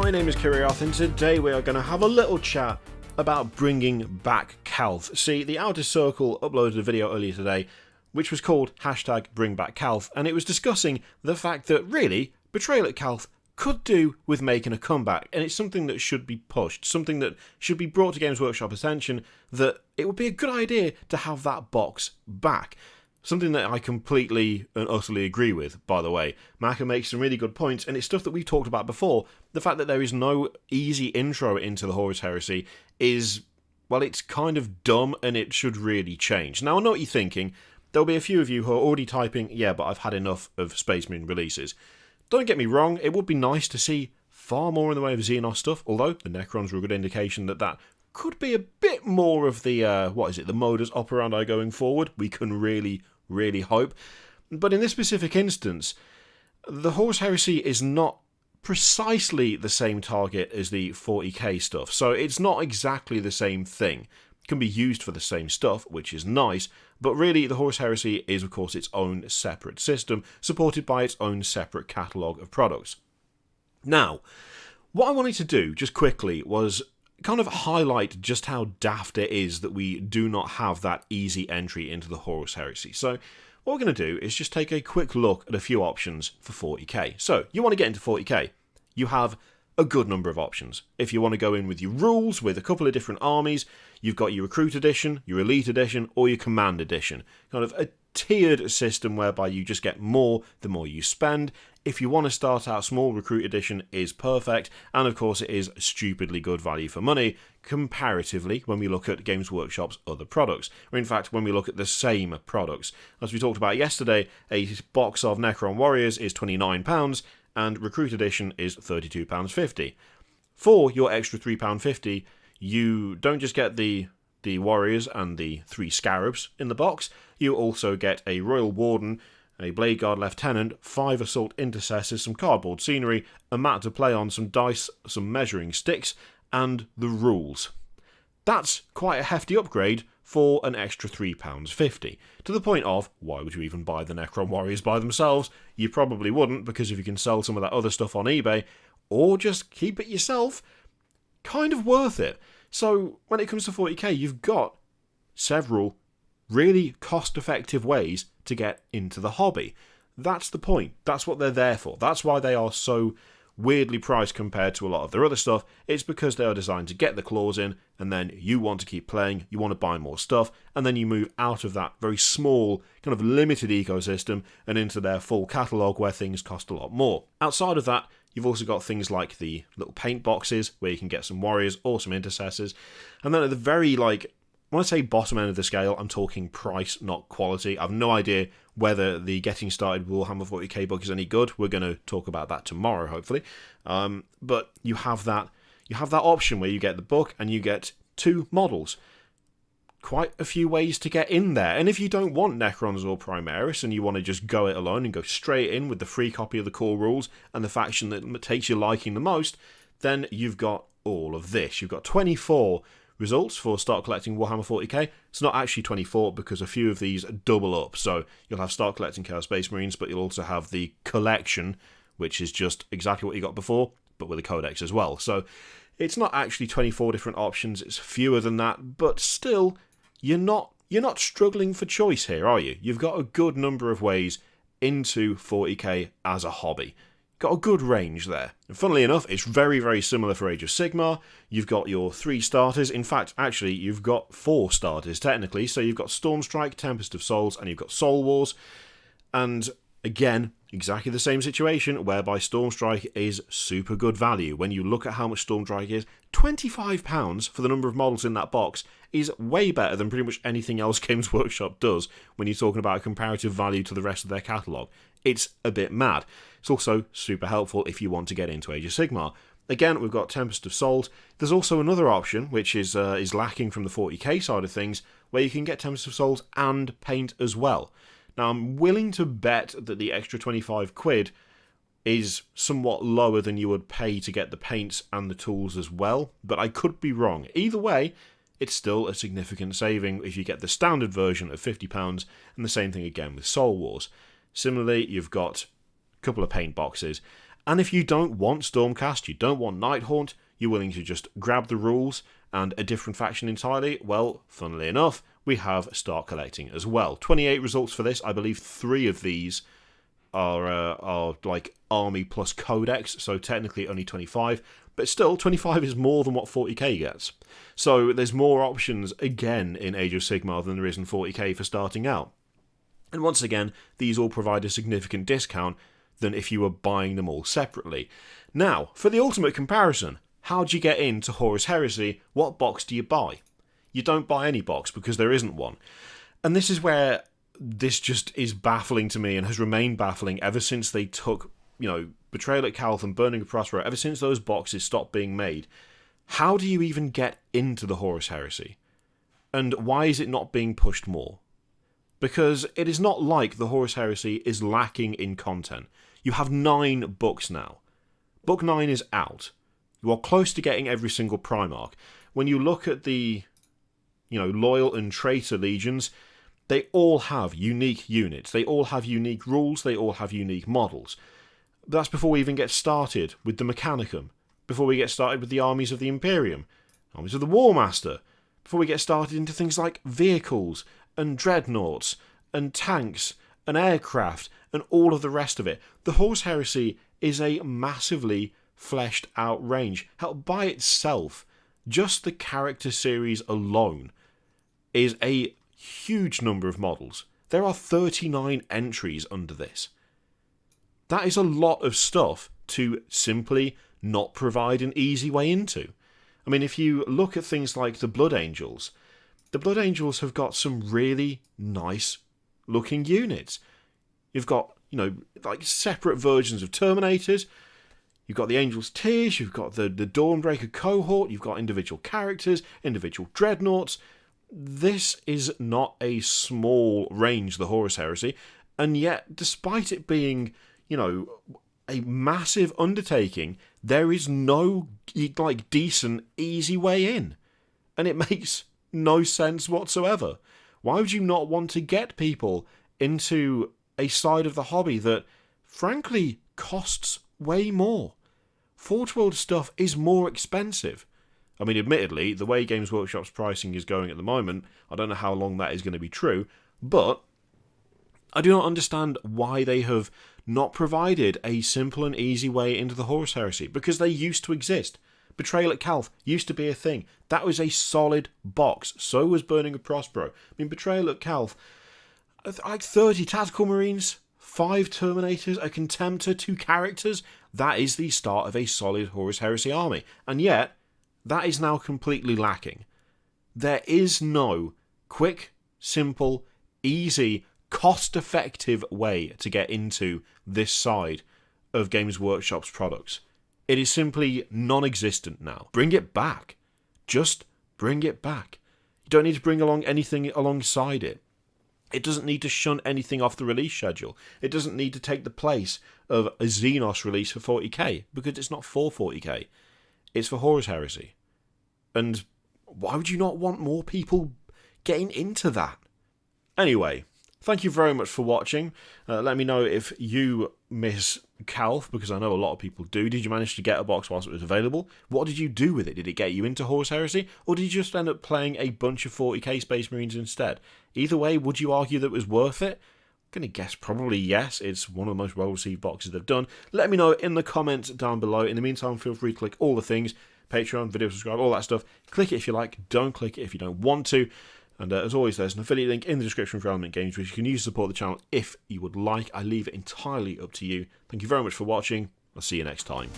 my name is Kiriath, and today we are going to have a little chat about bringing back Calth. See, the Outer Circle uploaded a video earlier today which was called #BringBackCalth, and it was discussing the fact that really, Betrayal At Calth could do with making a comeback, and it's something that should be pushed, something that should be brought to Games Workshop attention, that it would be a good idea to have that box back. Something that I completely and utterly agree with, by the way. Macca makes some really good points, and it's stuff that we've talked about before. The fact that there is no easy intro into the Horus Heresy is, well, it's kind of dumb, and it should really change. Now, I know what you're thinking. There'll be a few of you who are already typing, yeah, but I've had enough of Space Marine releases. Don't get me wrong, it would be nice to see far more in the way of Xenos stuff, although the Necrons were a good indication that that could be a bit more of the, the modus operandi going forward. We can really hope. But in this specific instance, the Horus Heresy is not precisely the same target as the 40k stuff, so it's not exactly the same thing. It can be used for the same stuff, which is nice, but really the Horus Heresy is of course its own separate system, supported by its own separate catalogue of products. Now, what I wanted to do, just quickly, was kind of highlight just how daft it is that we do not have that easy entry into the Horus Heresy. So what we're going to do is just take a quick look at a few options for 40k. So you want to get into 40k, you have a good number of options. If you want to go in with your rules, with a couple of different armies, you've got your Recruit Edition, your Elite Edition, or your Command Edition. Kind of a tiered system whereby you just get more the more you spend. If you want to start out small, Recruit Edition is perfect, and of course it is stupidly good value for money, comparatively, when we look at Games Workshop's other products, or in fact when we look at the same products. As we talked about yesterday, a box of Necron Warriors is £29, and Recruit Edition is £32.50. For your extra £3.50, you don't just get the Warriors and the 3 Scarabs in the box, you also get a Royal Warden, a Blade Guard Lieutenant, 5 Assault Intercessors, some cardboard scenery, a mat to play on, some dice, some measuring sticks, and the rules. That's quite a hefty upgrade for an extra £3.50. To the point of, why would you even buy the Necron Warriors by themselves? You probably wouldn't, because if you can sell some of that other stuff on eBay, or just keep it yourself, kind of worth it. So when it comes to 40k, you've got several really cost-effective ways to get into the hobby. That's the point. That's what they're there for. That's why they are so weirdly priced compared to a lot of their other stuff. It's because they are designed to get the claws in, and then you want to keep playing, you want to buy more stuff, and then you move out of that very small, kind of limited ecosystem and into their full catalogue where things cost a lot more. Outside of that, you've also got things like the little paint boxes where you can get some warriors or some intercessors, and then at the very, when I say bottom end of the scale, I'm talking price, not quality. I have no idea whether the Getting Started Warhammer 40k book is any good. We're going to talk about that tomorrow, hopefully. But you have that option where you get the book and you get 2 models. Quite a few ways to get in there. And if you don't want Necrons or Primaris and you want to just go it alone and go straight in with the free copy of the core rules and the faction that takes your liking the most, then you've got all of this. You've got 24 results for start collecting Warhammer 40k. It's not actually 24 because a few of these double up. So you'll have start collecting Chaos Space Marines, but you'll also have the collection, which is just exactly what you got before, but with a codex as well. So it's not actually 24 different options. It's fewer than that, but still, you're not struggling for choice here, are you? You've got a good number of ways into 40k as a hobby. Got a good range there. And funnily enough, it's very, very similar for Age of Sigmar. You've got your 3 starters. In fact, actually, you've got 4 starters, technically. So you've got Stormstrike, Tempest of Souls, and you've got Soul Wars. And again, exactly the same situation, whereby Stormstrike is super good value. When you look at how much Stormstrike is, £25 for the number of models in that box is way better than pretty much anything else Games Workshop does when you're talking about a comparative value to the rest of their catalogue. It's a bit mad. It's also super helpful if you want to get into Age of Sigmar. Again, we've got Tempest of Souls. There's also another option, which is lacking from the 40k side of things, where you can get Tempest of Souls and paint as well. Now, I'm willing to bet that the extra 25 quid is somewhat lower than you would pay to get the paints and the tools as well, but I could be wrong. Either way, it's still a significant saving if you get the standard version of £50, and the same thing again with Soul Wars. Similarly, you've got a couple of paint boxes, And if you don't want Stormcast, you don't want Nighthaunt, you're willing to just grab the rules and a different faction entirely, well, funnily enough, we have Start Collecting as well. 28 results for this. I believe 3 of these are like army plus codex, so technically only 25, but still 25 is more than what 40k gets. So there's more options again in Age of Sigmar than there is in 40k for starting out. And once again, these all provide a significant discount than if you were buying them all separately. Now, for the ultimate comparison, how do you get into Horus Heresy? What box do you buy? You don't buy any box because there isn't one. And this is where this just is baffling to me and has remained baffling ever since they took, Betrayal at Calth and Burning of Prospero, ever since those boxes stopped being made. How do you even get into the Horus Heresy? And why is it not being pushed more? Because it is not like the Horus Heresy is lacking in content. You have 9 books now. Book 9 is out. You are close to getting every single Primarch. When you look at the, Loyal and Traitor Legions, they all have unique units. They all have unique rules. They all have unique models. But that's before we even get started with the Mechanicum. Before we get started with the armies of the Imperium. Armies of the War Master. Before we get started into things like vehicles and dreadnoughts and tanks and aircraft and all of the rest of it. The Horus Heresy is a massively fleshed out range. Hell, by itself, just the character series alone is a huge number of models. There are 39 entries under this. That is a lot of stuff to simply not provide an easy way into. I mean, if you look at things like the Blood Angels have got some really nice looking units. You've got, like separate versions of Terminators. You've got the Angel's Tears, you've got the Dawnbreaker cohort, you've got individual characters, individual dreadnoughts. This is not a small range, the Horus Heresy, and yet, despite it being, a massive undertaking, there is no, decent, easy way in. And it makes no sense whatsoever. Why would you not want to get people into a side of the hobby that, frankly, costs way more? Forge World stuff is more expensive. I mean, admittedly, the way Games Workshop's pricing is going at the moment, I don't know how long that is going to be true, but I do not understand why they have not provided a simple and easy way into the Horus Heresy, because they used to exist. Betrayal at Calth used to be a thing. That was a solid box. So was Burning of Prospero. I mean, Betrayal at Calth, like 30 Tactical Marines, 5 Terminators, a Contemptor, 2 characters. That is the start of a solid Horus Heresy army. And yet, that is now completely lacking. There is no quick, simple, easy, cost-effective way to get into this side of Games Workshop's products. It is simply non-existent now. Bring it back. Just bring it back. You don't need to bring along anything alongside it. It doesn't need to shunt anything off the release schedule. It doesn't need to take the place of a Xenos release for 40k, because it's not for 40k. It's for Horus Heresy. And why would you not want more people getting into that? Anyway, thank you very much for watching. Let me know if you miss Calth, because I know a lot of people do. Did you manage to get a box whilst it was available? What did you do with it? Did it get you into Horus Heresy? Or did you just end up playing a bunch of 40k Space Marines instead? Either way, would you argue that it was worth it? I'm going to guess probably yes. It's one of the most well-received boxes they've done. Let me know in the comments down below. In the meantime, feel free to click all the things. Patreon, video subscribe, all that stuff. Click it if you like. Don't click it if you don't want to. And as always, there's an affiliate link in the description for Element Games, which you can use to support the channel if you would like. I leave it entirely up to you. Thank you very much for watching. I'll see you next time.